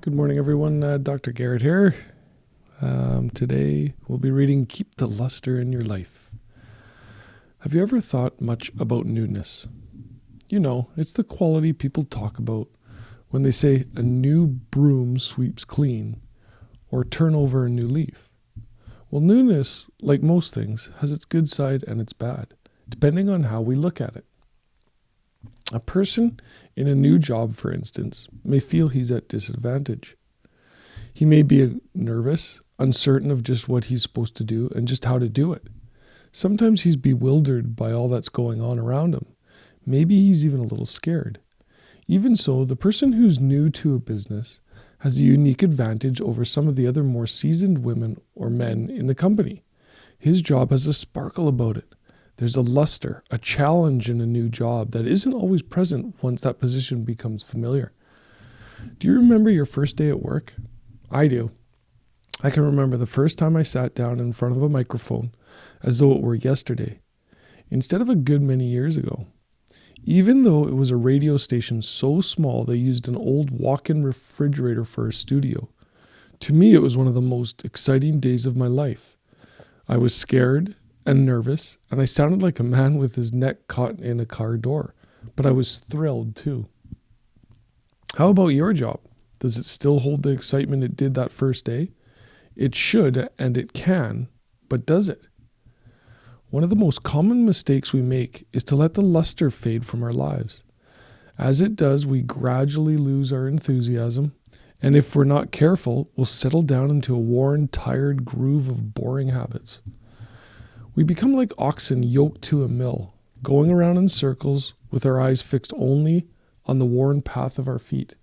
Good morning, everyone. Dr. Garrett here. Today we'll be reading Keep the Luster in Your Life. Have you ever thought much about newness? You know, it's the quality people talk about when they say a new broom sweeps clean or turn over a new leaf. Well, newness, like most things, has its good side and its bad, depending on how we look at it. A person in a new job, for instance, may feel he's at disadvantage. He may be nervous, uncertain of just what he's supposed to do and just how to do it. Sometimes he's bewildered by all that's going on around him. Maybe he's even a little scared. Even so, the person who's new to a business has a unique advantage over some of the other more seasoned women or men in the company. His job has a sparkle about it. There's a luster, a challenge in a new job that isn't always present once that position becomes familiar. Do you remember your first day at work? I do. I can remember the first time I sat down in front of a microphone as though it were yesterday, instead of a good many years ago. Even though it was a radio station so small they used an old walk-in refrigerator for a studio, to me it was one of the most exciting days of my life. I was scared and nervous, and I sounded like a man with his neck caught in a car door, but I was thrilled too. How about your job? Does it still hold the excitement it did that first day? It should and it can, but does it? One of the most common mistakes we make is to let the luster fade from our lives. As it does, we gradually lose our enthusiasm, and if we're not careful, we'll settle down into a worn, tired groove of boring habits. We become like oxen yoked to a mill, going around in circles with our eyes fixed only on the worn path of our feet.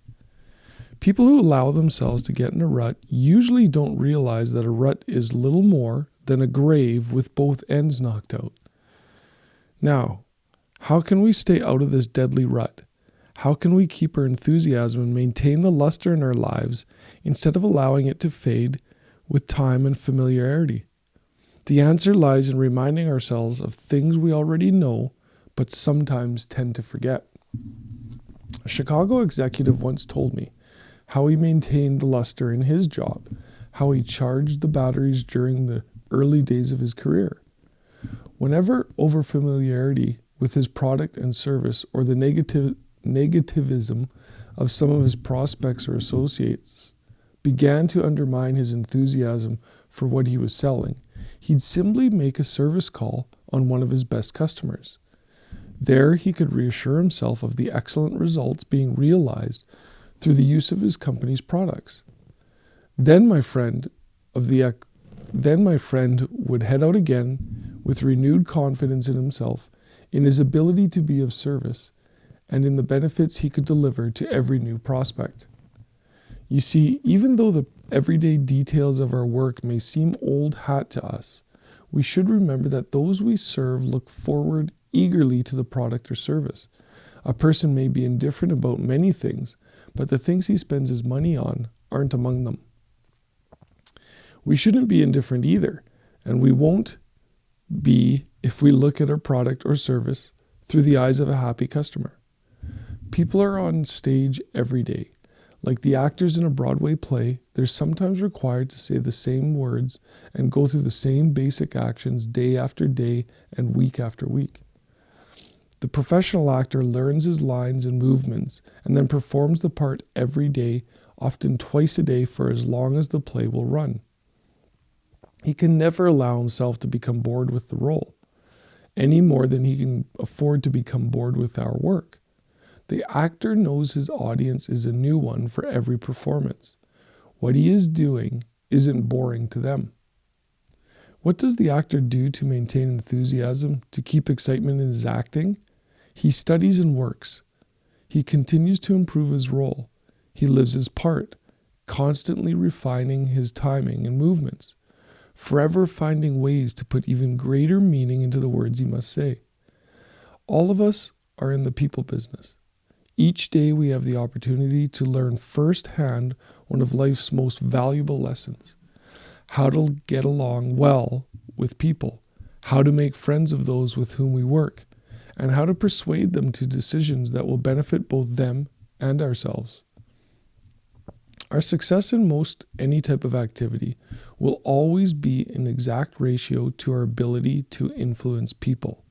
People who allow themselves to get in a rut usually don't realize that a rut is little more than a grave with both ends knocked out. Now, how can we stay out of this deadly rut? How can we keep our enthusiasm and maintain the luster in our lives instead of allowing it to fade with time and familiarity? The answer lies in reminding ourselves of things we already know, but sometimes tend to forget. A Chicago executive once told me how he maintained the luster in his job, how he charged the batteries during the early days of his career. Whenever overfamiliarity with his product and service or the negativism of some of his prospects or associates began to undermine his enthusiasm for what he was selling, he'd simply make a service call on one of his best customers. There he could reassure himself of the excellent results being realized through the use of his company's products. Then my friend would head out again with renewed confidence in himself, in his ability to be of service, and in the benefits he could deliver to every new prospect. You see, even though the everyday details of our work may seem old hat to us, we should remember that those we serve look forward eagerly to the product or service. A person may be indifferent about many things, but the things he spends his money on aren't among them. We shouldn't be indifferent either, and we won't be if we look at our product or service through the eyes of a happy customer. People are on stage every day. Like the actors in a Broadway play, they're sometimes required to say the same words and go through the same basic actions day after day and week after week. The professional actor learns his lines and movements and then performs the part every day, often twice a day for as long as the play will run. He can never allow himself to become bored with the role, any more than he can afford to become bored with our work. The actor knows his audience is a new one for every performance. What he is doing isn't boring to them. What does the actor do to maintain enthusiasm, to keep excitement in his acting? He studies and works. He continues to improve his role. He lives his part, constantly refining his timing and movements, forever finding ways to put even greater meaning into the words he must say. All of us are in the people business. Each day we have the opportunity to learn firsthand one of life's most valuable lessons: how to get along well with people, how to make friends of those with whom we work, and how to persuade them to decisions that will benefit both them and ourselves. Our success in most any type of activity will always be in exact ratio to our ability to influence people.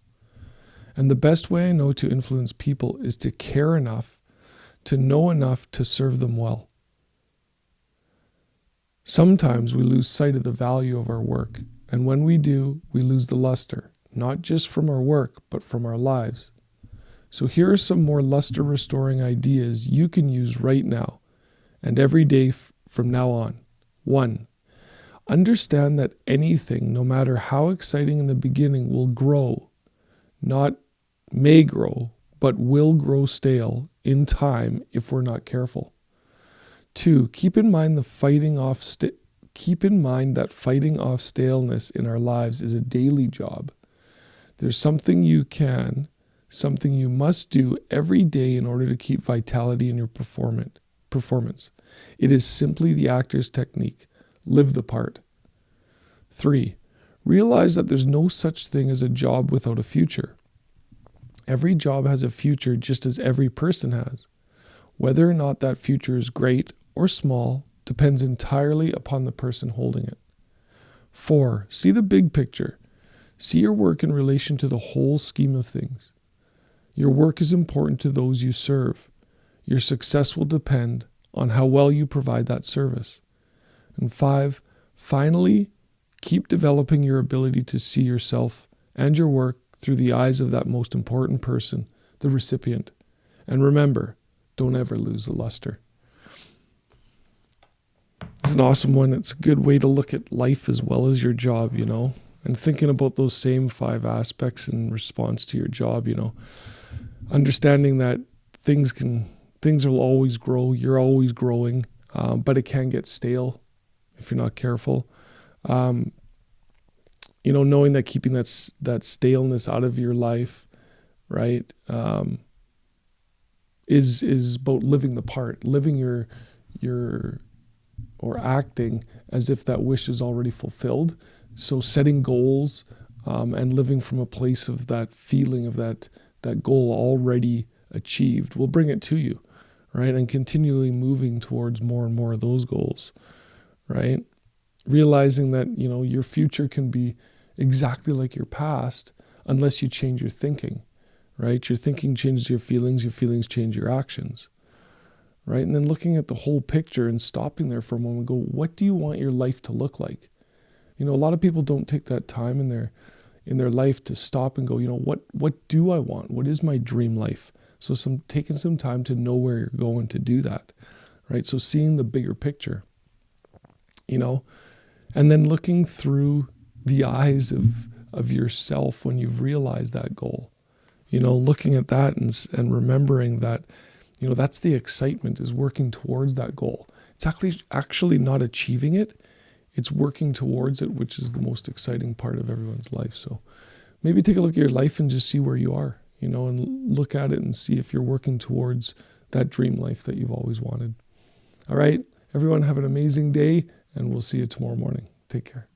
And the best way I know to influence people is to care enough, to know enough to serve them well. Sometimes we lose sight of the value of our work, and when we do, we lose the luster, not just from our work, but from our lives. So here are some more luster-restoring ideas you can use right now and every day from now on. 1. Understand that anything, no matter how exciting in the beginning, will grow. Not may grow, but will grow stale in time if we're not careful. 2. Keep in mind that fighting off staleness in our lives is a daily job. There's something you must do every day in order to keep vitality in your performance. It is simply the actor's technique. Live the part. 3. Realize that there's no such thing as a job without a future. Every job has a future just as every person has. Whether or not that future is great or small depends entirely upon the person holding it. 4. See the big picture. See your work in relation to the whole scheme of things. Your work is important to those you serve. Your success will depend on how well you provide that service. And 5, finally, keep developing your ability to see yourself and your work through the eyes of that most important person, the recipient. And remember, don't ever lose the luster. It's an awesome one. It's a good way to look at life as well as your job, and thinking about those same 5 aspects in response to your job, understanding that things will always grow. You're always growing, but it can get stale if you're not careful. Knowing that keeping that staleness out of your life, right, is about living the part, living your or acting as if that wish is already fulfilled. So setting goals and living from a place of that feeling of that goal already achieved will bring it to you, right? And continually moving towards more and more of those goals, right? Realizing that, your future can be exactly like your past unless you change your thinking, right? Your thinking changes your feelings change your actions, right? And then looking at the whole picture and stopping there for a moment and go, what do you want your life to look like? A lot of people don't take that time in their life to stop and go, what do I want? What is my dream life? So taking some time to know where you're going to do that, right? So seeing the bigger picture, and then looking through the eyes of yourself when you've realized that goal, looking at that and remembering that, that's the excitement, is working towards that goal. It's actually not achieving it. It's working towards it, which is the most exciting part of everyone's life. So maybe take a look at your life and just see where you are, and look at it and see if you're working towards that dream life that you've always wanted. All right, everyone, have an amazing day, and we'll see you tomorrow morning. Take care.